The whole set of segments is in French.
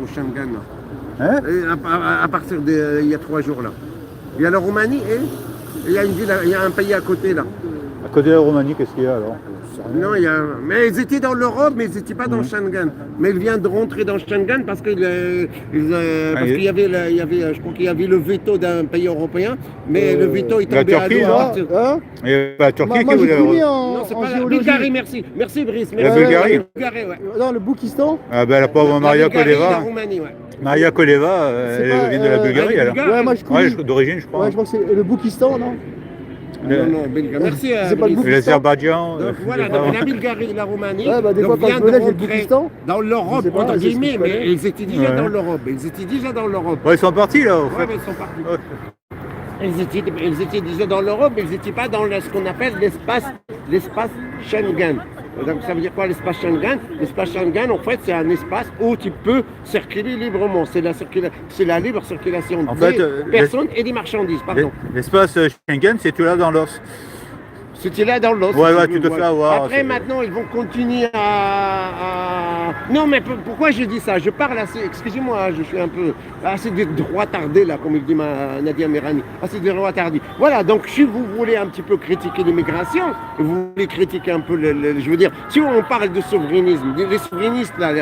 au Schengen. Là. Hein? Et à partir d'il y a 3 jours là. Il y a la Roumanie et il y a une ville, il y a un pays à côté là. À côté de la Roumanie, qu'est-ce qu'il y a alors? Non, mais ils étaient dans l'Europe, mais ils n'étaient pas dans Schengen. Mais ils viennent de rentrer dans Schengen parce qu'il y avait, je crois qu'il y avait le veto d'un pays européen, mais le veto est tombé à l'eau. Hein? Et la Turquie qui voulait. Non, c'est pas la Bulgarie, merci. Merci Brice. La Bulgarie. Ouais. Non, le Boukistan. Ah ben la pauvre Maria Koleva. La Roumanie, ouais. Maria Koleva, elle vient de la Bulgarie alors. Ouais, moi je connais. Ouais, d'origine je crois. Ouais, je crois que c'est le Boukistan, non? Non, Bulgarie. Merci. C'est pas le Boukistan. L'Azerbaïdjan. Donc voilà, donc la Bulgarie, la Roumanie, Ouais, bah, des fois, quand je venais, j'ai le Boukistan. dans l'Europe, Je sais pas, entre c'est ce que guillemets, je mais connais. ils étaient déjà Ouais. dans l'Europe. Ils étaient déjà dans l'Europe. Ouais, ils sont partis là au Ouais, fait. mais ils sont partis. Ouais. Ils étaient déjà dans l'Europe, mais ils n'étaient pas dans ce qu'on appelle l'espace Schengen. Donc ça veut dire quoi l'espace Schengen? L'espace Schengen, en fait, c'est un espace où tu peux circuler librement. C'est la libre circulation En des fait, personnes et des marchandises. Pardon. L'espace Schengen, c'est tout là dans l'os. C'était là dans l'os. Ouais, si ouais, tu tu veux, te fais avoir. Après, maintenant, ils vont continuer à... Non, mais pourquoi je dis ça? Je parle assez... Excusez-moi, je suis un peu... assez de droit tardé, là, comme il dit Nadia Merani. Assez de droit tardé. Voilà, donc si vous voulez un petit peu critiquer l'immigration, vous voulez critiquer un peu... je veux dire, si on parle de souverainisme, les souverainistes, là,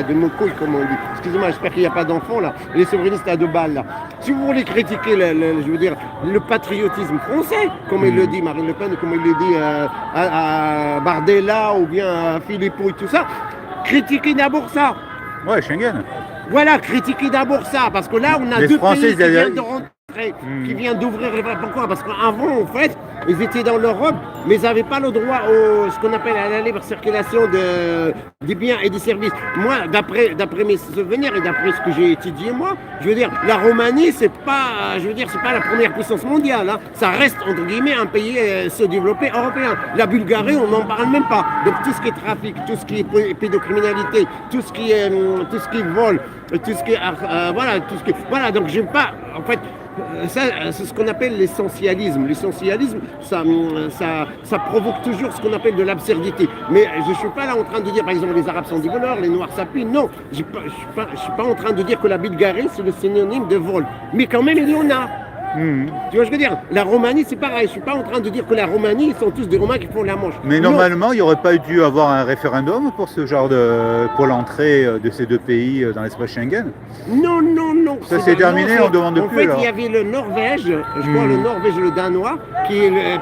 de nos couilles, comme on dit. Excusez-moi, j'espère qu'il n'y a pas d'enfants, là. Les souverainistes à 2 balles, là. Si vous voulez critiquer, je veux dire, le patriotisme français, comme il le dit Marine Le Pen, comme il le dit à Bardella ou bien à Philippot et tout ça, critiquez d'abord ça. Ouais, Schengen. Voilà, critiquez d'abord ça, parce que là, on a Les 2 Français, pays qui viennent de rentrer, qui viennent d'ouvrir les... Pourquoi? Parce qu'avant, en fait, ils étaient dans l'Europe, mais ils n'avaient pas le droit ce qu'on appelle à la libre circulation des biens et des services. Moi, d'après mes souvenirs et d'après ce que j'ai étudié, moi, je veux dire, la Roumanie, c'est pas la première puissance mondiale. Hein. Ça reste, entre guillemets, un pays sous-développé européen. La Bulgarie, on n'en parle même pas. Donc tout ce qui est trafic, tout ce qui est pédocriminalité, tout ce qui est vol, tout ce qui est... Voilà, donc j'aime pas... En fait, ça, c'est ce qu'on appelle l'essentialisme. L'essentialisme, ça provoque toujours ce qu'on appelle de l'absurdité. Mais je ne suis pas là en train de dire, par exemple, les Arabes sont des voleurs, les Noirs s'appuient. Non, je ne suis pas en train de dire que la Bulgarie, c'est le synonyme de vol. Mais quand même, il y en a. Tu vois ce que je veux dire? La Roumanie, c'est pareil. Je ne suis pas en train de dire que la Roumanie, ils sont tous des Roumains qui font la Manche. Mais non. normalement, il n'y aurait pas dû avoir un référendum pour ce genre pour l'entrée de ces 2 pays dans l'espace Schengen. Non. Ça c'est terminé, on ne demande plus. En fait, il y avait le Norvège, je crois le Norvège et le Danois,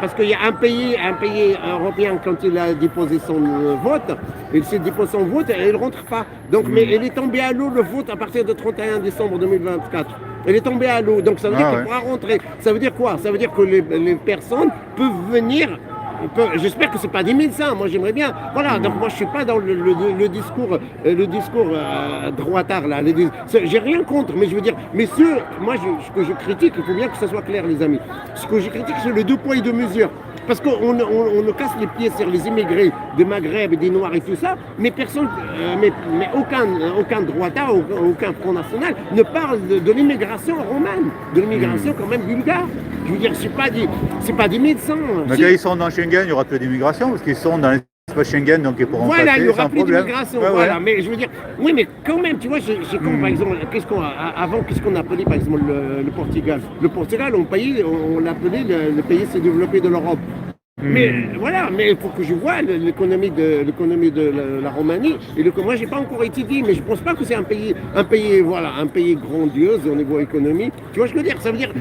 parce qu'il y a un pays européen, quand il a déposé son vote, il s'est déposé son vote et il ne rentre pas. Donc, mais il est tombé à l'eau le vote à partir du 31 décembre 2024. Elle est tombée à l'eau, donc ça veut dire qu'il pourra rentrer. Ça veut dire quoi? Ça veut dire que les personnes peuvent venir. J'espère que ce n'est pas des médecins, moi j'aimerais bien. Voilà, donc moi je ne suis pas dans le discours droitard là. J'ai rien contre, mais je veux dire, mais ce que je critique, il faut bien que ça soit clair les amis. Ce que je critique, c'est le 2 poids et 2 mesures. Parce qu'on nous casse les pieds sur les immigrés de Maghreb et des Noirs et tout ça, mais personne, mais aucun droitard, aucun Front National ne parle de l'immigration romaine, de l'immigration quand même bulgare. Je veux dire, c'est pas des médecins. Mais quand ils sont dans Schengen, il n'y aura plus d'immigration parce qu'ils sont dans l'espace Schengen, donc ils pourront voilà, passer il n'y aura sans plus problème. d'immigration. Ouais, Voilà, ouais. mais je veux dire, oui, mais quand même, tu vois, j'ai comme par exemple, avant, qu'est-ce qu'on appelait par exemple le Portugal? Le Portugal, on l'appelait le pays s'est développé de l'Europe. Mais voilà, mais il faut que je vois l'économie de la Roumanie. Moi, j'ai pas encore étudié, mais je pense pas que c'est un pays grandiose au niveau économique. Tu vois ce que je veux dire? Ça veut dire,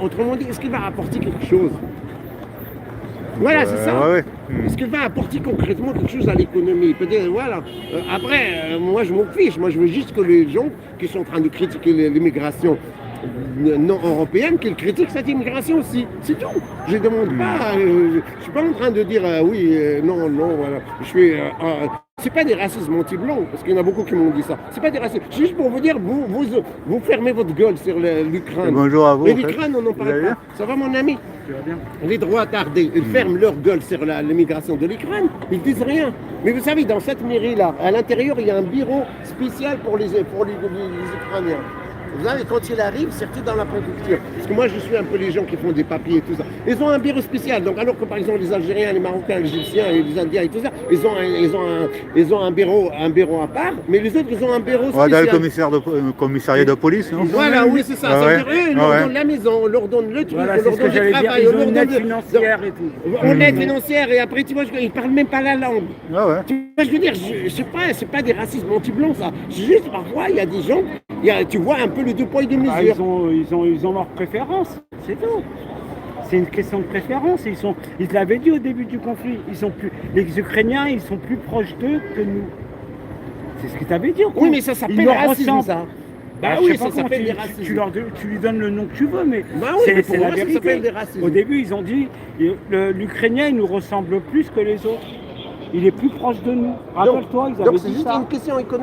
autrement dit, est-ce qu'il va apporter quelque chose? Voilà, c'est ça. Ouais. Est-ce qu'il va apporter concrètement quelque chose à l'économie? Peut-être, voilà. Après, moi, je m'en fiche. Moi, je veux juste que les gens qui sont en train de critiquer l'immigration non européenne, qu'ils critiquent cette immigration aussi. C'est tout. Je ne demande pas. Je suis pas en train de dire non, voilà. C'est pas des racismes anti-blancs, parce qu'il y en a beaucoup qui m'ont dit ça. C'est pas des racismes. C'est juste pour vous dire, vous fermez votre gueule sur l'Ukraine. Bonjour à vous. Mais l'Ukraine, on n'en parle pas. Ça va, mon ami? Tu vas bien? Les droits tardés, ils ferment leur gueule sur l'immigration de l'Ukraine. Ils disent rien. Mais vous savez, dans cette mairie-là, à l'intérieur, il y a un bureau spécial pour les Ukrainiens. Vous savez, quand il arrive, surtout dans la préfecture, parce que moi je suis un peu les gens qui font des papiers et tout ça, ils ont un bureau spécial. Donc alors que par exemple les Algériens, les Marocains, les Égyptiens et les Indiens et tout ça, ils ont un bureau à part, mais les autres ils ont un bureau Ouais, spécial. dans le commissariat de police, non? Voilà, oui, c'est ça. Ah Ça ouais. veut dire, eux, ils Ah leur ouais. donnent la maison, on leur donne le truc, Voilà, on c'est leur ce que donne le j'allais dire. travail, Ils on ont leur une donne aide financière et tout. on aide financière et après tu vois, ils parlent même pas la langue. Ah ouais. Tu vois, je veux dire, c'est pas des racismes anti-blancs ça. C'est juste parfois il y a des gens, tu vois un peu le deux poids et deux Ah, mesures. ils ont leur préférence, c'est tout. C'est une question de préférence. Ils te l'avaient dit au début du conflit. Les Ukrainiens, ils sont plus proches d'eux que nous. C'est ce que tu avais dit. Oui, mais ça s'appelle racisme ça. Bah je oui, sais ça pas comment s'appelle des racismes. tu lui donnes le nom que tu veux, mais Bah oui, mais pour c'est la moi, ça vérité. s'appelle des racismes. Au début, ils ont dit l'Ukrainien, il nous ressemble plus que les autres. Il est plus proche de nous. Rappelle-toi, ils avaient Donc c'est dit juste ça. une question économique.